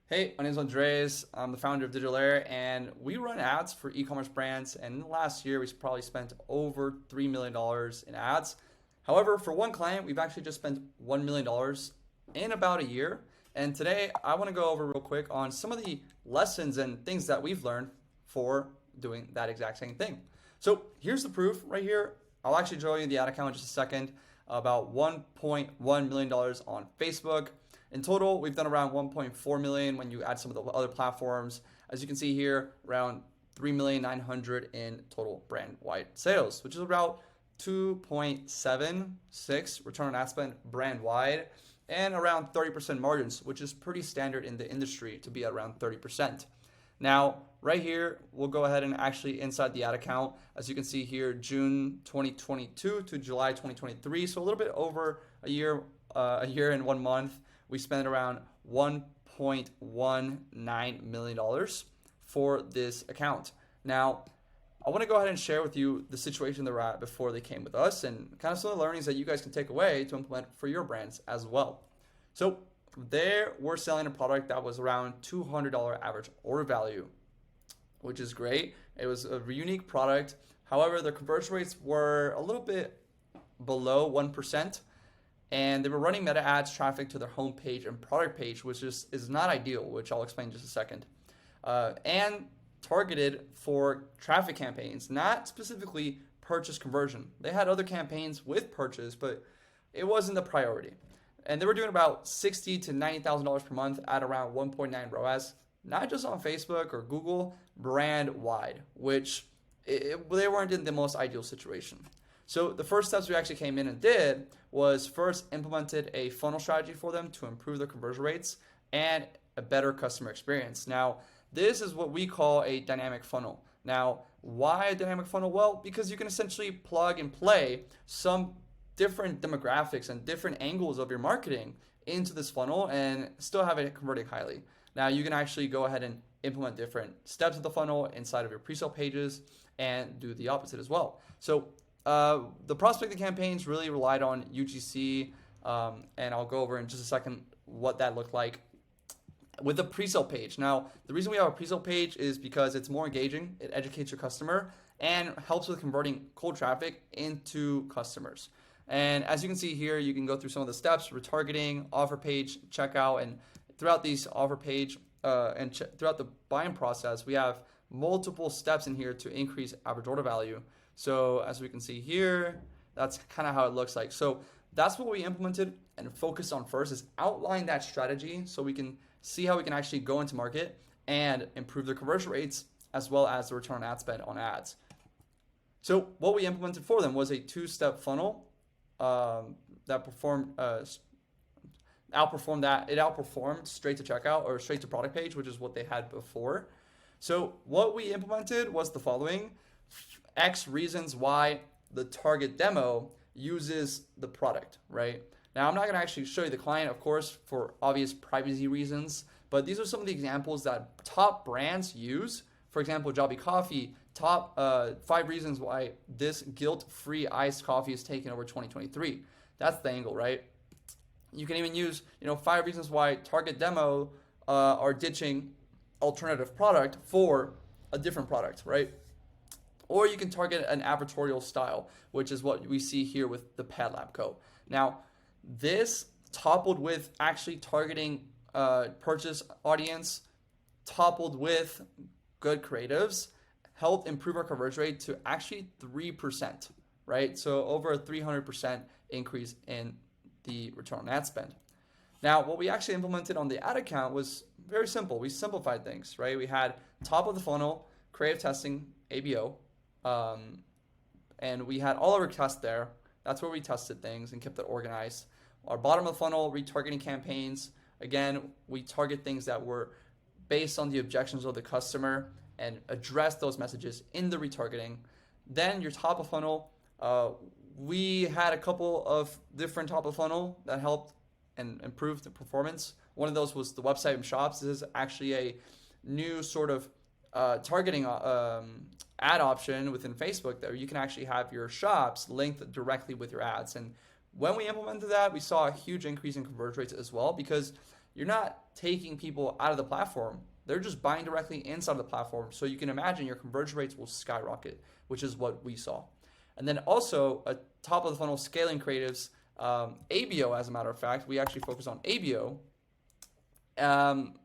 Hey, my name is Andres. I'm the founder of Digital Air, and we run ads for e-commerce brands. And in the last year, we probably spent over $3 million in ads. However, for one client, we've actually just spent $1 million in about a year. And today, I want to go over real quick on some of the lessons and things that we've learned for doing that exact same thing. So here's the proof right here. I'll actually show you the ad account in just a second. About $1.1 million on Facebook. In total, we've done around 1.4 million when you add some of the other platforms. As you can see here, around 3,900,000 in total brand-wide sales, which is about 2.76 return on ad spend brand-wide, and around 30% margins, which is pretty standard in the industry to be at around 30%. Now, right here, we'll go ahead and actually inside the ad account, as you can see here, June 2022 to July 2023, so a little bit over a year and 1 month. We spent around $1.19 million for this account. Now, I want to go ahead and share with you the situation they were at before they came with us and kind of some of the learnings that you guys can take away to implement for your brands as well. So there we're selling a product that was around $200 average order value, which is great. It was a unique product. However, the conversion rates were a little bit below 1%. And they were running meta ads traffic to their homepage and product page, which is not ideal, which I'll explain in just a second. And targeted for traffic campaigns, not specifically purchase conversion. They had other campaigns with purchase, but it wasn't the priority. And they were doing about $60,000 to $90,000 per month at around 1.9 ROAS, not just on Facebook or Google, brand wide, which they weren't in the most ideal situation. So the first steps we actually came in and did was first implemented a funnel strategy for them to improve their conversion rates and a better customer experience. Now, this is what we call a dynamic funnel. Now, why a dynamic funnel? Well, because you can essentially plug and play some different demographics and different angles of your marketing into this funnel and still have it converting highly. Now, you can actually go ahead and implement different steps of the funnel inside of your pre-sale pages and do the opposite as well. So the prospecting campaigns really relied on UGC, and I'll go over in just a second what that looked like with the pre-sale page. Now, the reason we have a pre-sale page is because it's more engaging, it educates your customer, and helps with converting cold traffic into customers. And as you can see here, you can go through some of the steps: retargeting, offer page, checkout, and throughout these offer page throughout the buying process, we have multiple steps in here to increase average order value. So as we can see here, that's kind of how it looks like. So that's what we implemented and focused on first, is outline that strategy so we can see how we can actually go into market and improve the conversion rates as well as the return on ad spend on ads. So what we implemented for them was a 2-step funnel that outperformed straight to checkout or straight to product page, which is what they had before. So what we implemented was the following: X reasons why the target demo uses the product, right? Now, I'm not going to actually show you the client, of course, for obvious privacy reasons, but these are some of the examples that top brands use. For example, Jobby Coffee, top 5 reasons why this guilt-free iced coffee is taking over 2023. That's the angle, right? You can even use, 5 reasons why target demo are ditching alternative product for a different product, right? Or you can target an advertorial style, which is what we see here with the Pad Lab Co. Now, this toppled with actually targeting purchase audience, toppled with good creatives, helped improve our conversion rate to actually 3%, right? So over a 300% increase in the return on ad spend. Now, what we actually implemented on the ad account was very simple. We simplified things, right? We had top of the funnel, creative testing, ABO, and we had all our tests there. That's where we tested things and kept it organized. Our bottom of the funnel, retargeting campaigns. Again, we target things that were based on the objections of the customer and address those messages in the retargeting. Then your top of funnel, we had a couple of different top of funnel that helped and improved the performance. One of those was the website and shops. This is actually a new sort of targeting ad option within Facebook that you can actually have your shops linked directly with your ads. And when we implemented that, we saw a huge increase in conversion rates as well, because you're not taking people out of the platform. They're just buying directly inside of the platform. So you can imagine your conversion rates will skyrocket, which is what we saw. And then also, a top of the funnel scaling creatives, ABO, as a matter of fact, we actually focus on ABO.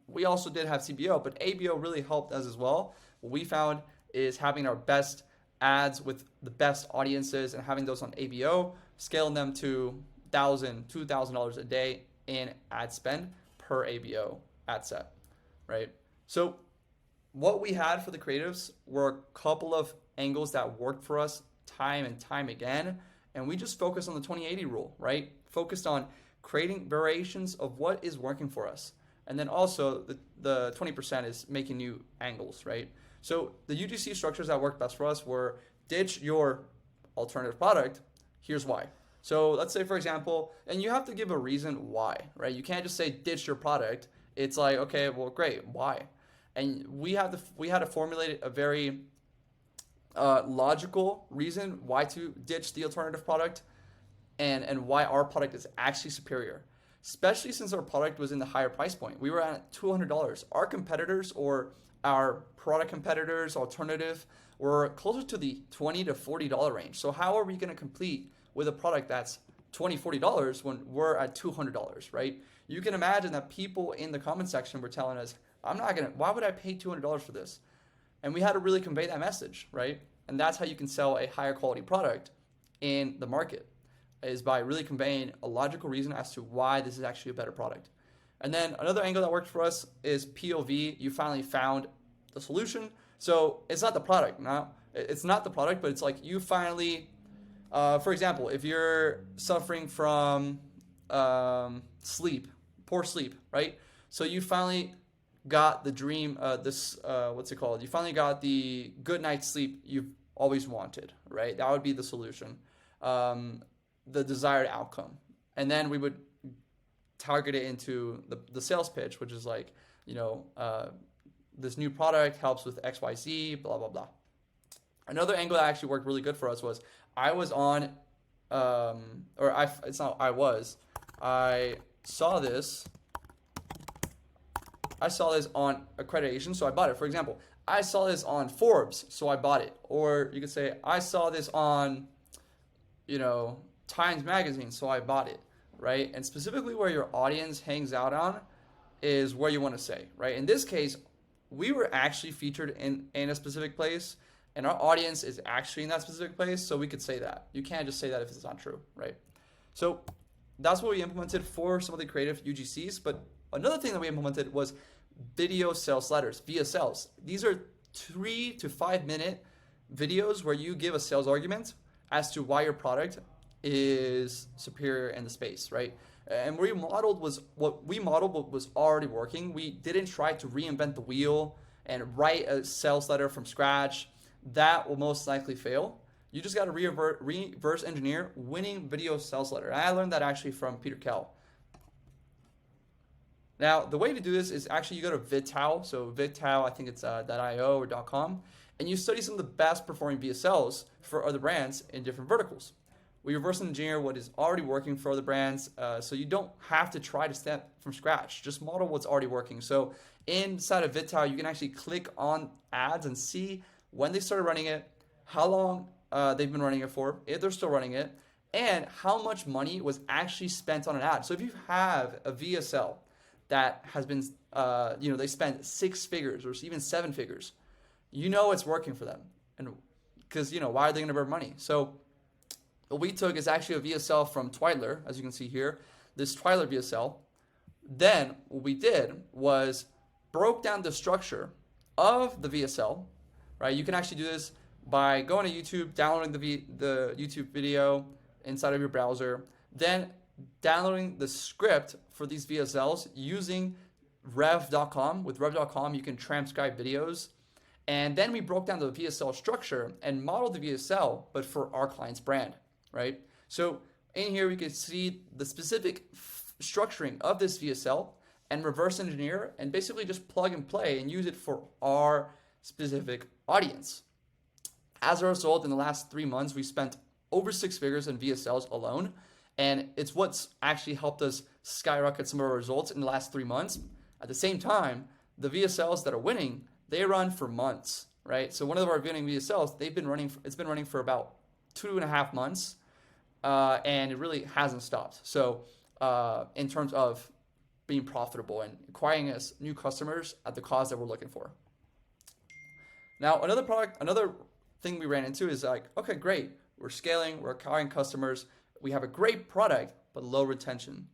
We also did have CBO, but ABO really helped us as well. What we found is having our best ads with the best audiences and having those on ABO, scaling them to $1,000, $2,000 a day in ad spend per ABO ad set, right? So what we had for the creatives were a couple of angles that worked for us time and time again, and we just focused on the 20-80 rule, right? Focused on creating variations of what is working for us. And then also the 20% is making new angles, right? So the UGC structures that worked best for us were ditch your alternative product. Here's why. So let's say, for example, and you have to give a reason why, right? You can't just say ditch your product. It's like, okay, well, great, why? And we had to formulate a very logical reason why to ditch the alternative product and why our product is actually superior, especially since our product was in the higher price point. We were at $200. Our competitors, or our product competitors, alternative, were closer to the $20 to $40 range. So how are we going to compete with a product that's $20, $40 when we're at $200, right? You can imagine that people in the comment section were telling us, why would I pay $200 for this? And we had to really convey that message, right? And that's how you can sell a higher quality product in the market, is by really conveying a logical reason as to why this is actually a better product. And then another angle that worked for us is POV. You finally found the solution. So it's not the product. No, it's not the product, but it's like you finally, for example, if you're suffering from poor sleep, right? So you finally got the dream, what's it called? You finally got the good night's sleep you've always wanted, right? That would be the solution, the desired outcome. And then we would target it into the sales pitch, which is like, this new product helps with XYZ, blah, blah, blah. Another angle that actually worked really good for us was I saw this on accreditation, so I bought it. For example, I saw this on Forbes, so I bought it. Or you could say, I saw this on, Times Magazine, so I bought it, right? And specifically where your audience hangs out on is where you want to say, right? In this case, we were actually featured in a specific place, and our audience is actually in that specific place, so we could say that. You can't just say that if it's not true, right? So that's what we implemented for some of the creative UGCs, but another thing that we implemented was video sales letters, VSLs. These are 3 to 5 minute videos where you give a sales argument as to why your product is superior in the space, right? And what was already working. We didn't try to reinvent the wheel and write a sales letter from scratch. That will most likely fail. You just got to reverse engineer winning video sales letter. And I learned that actually from Peter Kell. Now, the way to do this is actually you go to VidTow. So VidTow, I think it's .io or .com, and you study some of the best performing VSLs for other brands in different verticals. We reverse engineer what is already working for other brands, so you don't have to try to start from scratch. Just model what's already working. So inside of VidTow, you can actually click on ads and see when they started running it, how long they've been running it for, if they're still running it, and how much money was actually spent on an ad. So if you have a VSL that has been, they spend 6 figures or even 7 figures, it's working for them. And because, why are they going to burn money? So what we took is actually a VSL from Twiddler, as you can see here, this Twiddler VSL. Then what we did was broke down the structure of the VSL, right? You can actually do this by going to YouTube, downloading the YouTube video inside of your browser, then downloading the script for these VSLs using rev.com. With rev.com, you can transcribe videos. And then we broke down the VSL structure and modeled the VSL, but for our client's brand, right? So in here, we can see the specific structuring of this VSL and reverse engineer and basically just plug and play and use it for our specific audience. As a result, in the last 3 months, we spent over 6 figures in VSLs alone. And it's what's actually helped us skyrocket some of our results in the last 3 months. At the same time, the VSLs that are winning, they run for months, right? So one of our winning VSLs, it's been running for about 2.5 months, and it really hasn't stopped. So in terms of being profitable and acquiring us new customers at the cost that we're looking for. Now, another thing we ran into is like, okay, great. We're scaling, we're acquiring customers. We have a great product, but low retention,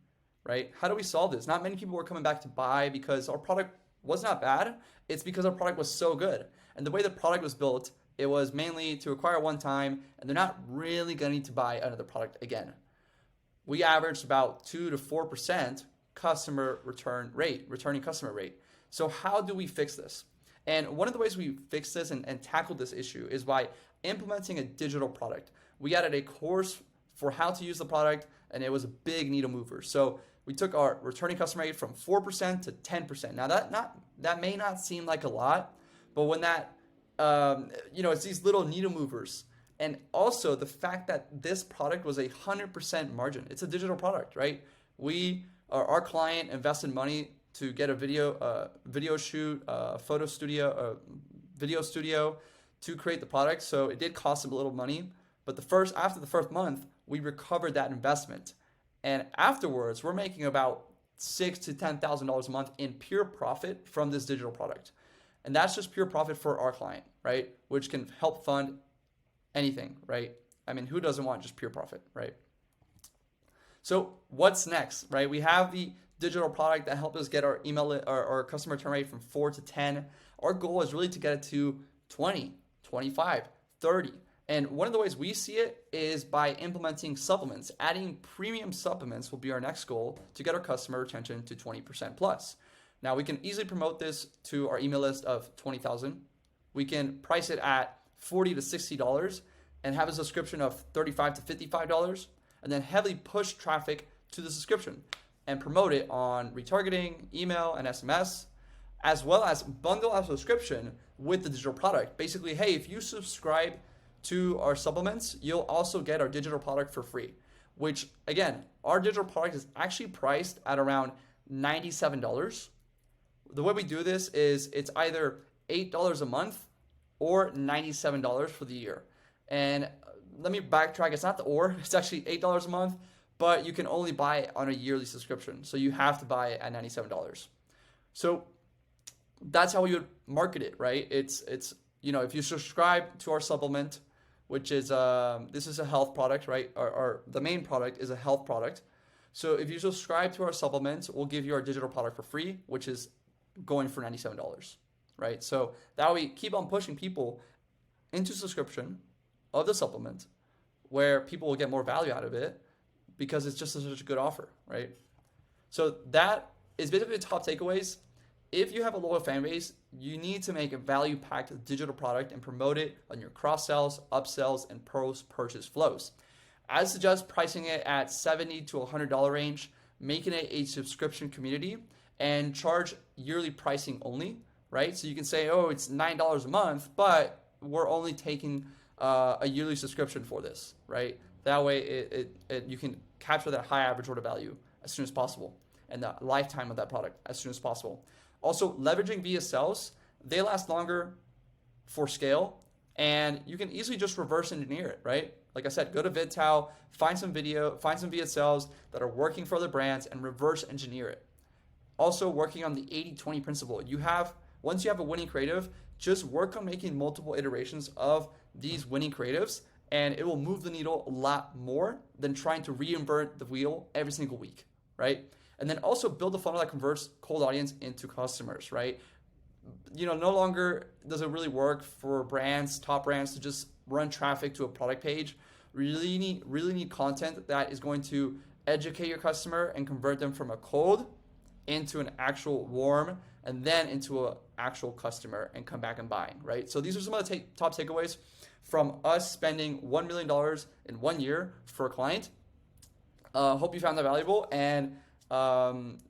right? How do we solve this? Not many people were coming back to buy because our product was not bad. It's because our product was so good. And the way the product was built, it was mainly to acquire one time, and they're not really going to need to buy another product again. We averaged about 2 to 4% returning customer rate. So how do we fix this? And one of the ways we fix this and tackle this issue is by implementing a digital product. We added a course for how to use the product, and it was a big needle mover. So we took our returning customer rate from 4% to 10%. Now that may not seem like a lot, but when that it's these little needle movers. And also the fact that this product was 100% margin. It's a digital product, right? Our client invested money to get a video shoot, photo studio, video studio to create the product. So it did cost them a little money, but after the first month, we recovered that investment. And afterwards, we're making about $6,000 to $10,000 a month in pure profit from this digital product. And that's just pure profit for our client, right? Which can help fund anything, right? I mean, who doesn't want just pure profit, right? So what's next, right? We have the digital product that helped us get our our customer return rate from 4 to 10. Our goal is really to get it to 20, 25, 30. And one of the ways we see it is by implementing supplements. Adding premium supplements will be our next goal to get our customer retention to 20% plus. Now, we can easily promote this to our email list of 20,000. We can price it at $40 to $60 and have a subscription of $35 to $55, and then heavily push traffic to the subscription and promote it on retargeting, email, and SMS, as well as bundle our subscription with the digital product. Basically, hey, if you subscribe to our supplements, you'll also get our digital product for free, which again, our digital product is actually priced at around $97. The way we do this is it's either $8 a month or $97 for the year. And let me backtrack. It's not it's actually $8 a month, but you can only buy it on a yearly subscription. So you have to buy it at $97. So that's how we would market it, right? It's if you subscribe to our supplement, which is this is a health product, right? The main product is a health product. So if you subscribe to our supplement, we'll give you our digital product for free, which is going for $97, right? So that way, keep on pushing people into subscription of the supplement, where people will get more value out of it because it's just such a good offer, right? So that is basically the top takeaways. If you have a loyal fan base, you need to make a value-packed digital product and promote it on your cross-sells, upsells, and post-purchase flows. I suggest pricing it at $70 to $100 range, making it a subscription community, and charge yearly pricing only, right? So you can say, oh, it's $9 a month, but we're only taking a yearly subscription for this, right? That way you can capture that high average order value as soon as possible and the lifetime of that product as soon as possible. Also, leveraging VSLs, they last longer for scale, and you can easily just reverse engineer it, right? Like I said, go to VidTow, find some VSLs that are working for other brands and reverse engineer it. Also, working on the 80-20 principle. Once you have a winning creative, just work on making multiple iterations of these winning creatives, and it will move the needle a lot more than trying to reinvent the wheel every single week, right? And then also build a funnel that converts cold audience into customers, right? No longer does it really work for top brands to just run traffic to a product page. Really need content that is going to educate your customer and convert them from a cold into an actual warm, and then into an actual customer and come back and buying, right? So these are some of the top takeaways from us spending $1 million in 1 year for a client. Hope you found that valuable, and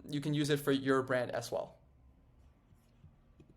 you can use it for your brand as well.